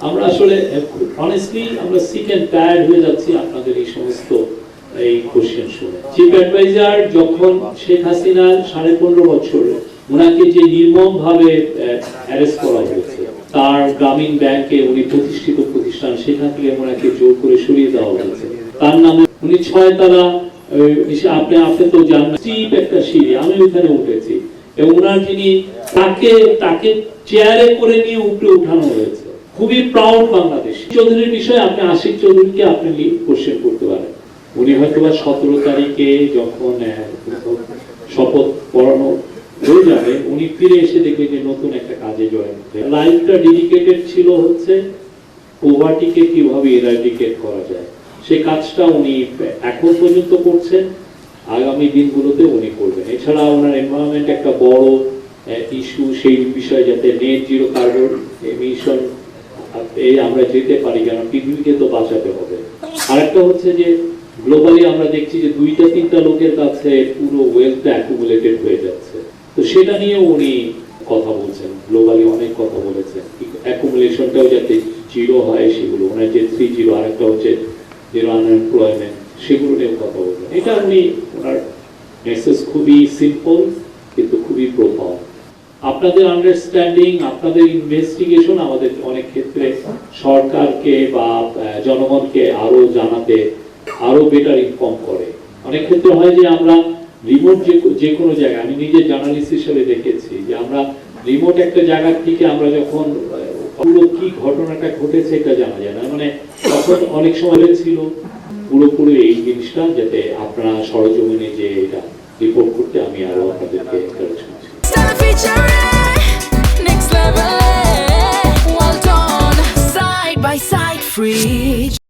আমরা আসলে অনেস্টলি আমরা সিক এন্ড টায়ার্ড হয়ে যাচ্ছি আপনাদের এই সমস্ত এই কোশ্চেন শুনে। চিফ অ্যাডভাইজার যখন শেখ হাসিনার 15.5 বছর ওনাকে যে নির্মম ভাবে অ্যারেস্ট করা হয়েছে, তার গ্রামীণ ব্যাংকে উনি প্রতিষ্ঠিত প্রতিষ্ঠান, সেখান থেকে ওনাকে জোর করে সরিয়ে দেওয়া হয়েছে। তার নামে উনি 6 তলা, আপনি তো জানেন, স্টিপ একটা সিঁড়ি, আমি ওখানে উঠেছি, এবং ওনার যিনি তাকে চেয়ারে করে নিয়ে উপরে উঠানো হয়েছে। খুবই প্রাউড বাংলাদেশ। চৌধুরীর বিষয়ে আপনি আশিক চৌধুরীকে আপনি কোশ্চেন করতে পারেন। উনি হয়তো 17 তারিখে যখন শপথ পড়ানো হয়ে যাবে, উনি ফিরে এসে দেখবে যে নতুন একটা কাজে জয়েন করে। লাইফটা ডেডিকেটেড ছিল হচ্ছে পভার্টিকে কিভাবে এরাডিকেট করা যায়, সেই কাজটা উনি এখন পর্যন্ত করছেন, আগামী দিনগুলোতে উনি করবেন। এছাড়া ওনার এনভায়রনমেন্ট একটা বড় ইস্যু, সেই বিষয়ে যাতে নেট জিরো কার্বন এমিশন আমরা যেতে পারি, কারণ পৃথিবীকে তো বাঁচাতে হবে। আরেকটা হচ্ছে যে গ্লোবালি আমরা দেখছি যে 2-3টা লোকের কাছে পুরো ওয়েলথটা অ্যাকুমুলেটেড হয়ে যাচ্ছে, তো সেটা নিয়ে উনি কথা বলছেন, গ্লোবালি অনেক কথা বলেছেন, অ্যাকুমুলেশনটাও যাতে জিরো হয় সেগুলো, ওনার যে 3-0, আরেকটা হচ্ছে জিরো আনএমপ্লয়মেন্ট, সেগুলো নিয়েও কথা বলছেন। এটা উনি ওনার মেসেজ খুবই সিম্পল কিন্তু খুবই প্রফাউন্ড। আপনাদের আন্ডারস্ট্যান্ডিং, আপনাদের ইনভেস্টিগেশন আমাদের অনেক ক্ষেত্রে সরকারকে বা জনগণকে আরো জানাতে, আরো বেটার ইনফর্ম করে। অনেক ক্ষেত্রে হয় যে আমরা রিমোট যে কোনো জায়গায়, আমি নিজে জার্নালিস্ট হিসেবে দেখেছি যে আমরা রিমোট একটা জায়গা থেকে আমরা যখন পুরো কি ঘটনাটা ঘটেছে এটা জানা যায় না, মানে তখন অনেক সময় ছিল পুরোপুরি এই জিনিসটা যাতে আপনারা সরজমিনে যে এটা রিপোর্ট করতে আমি আরো আপনাদেরকে এনকারেজ করছি। Next level, well done, side by side, free.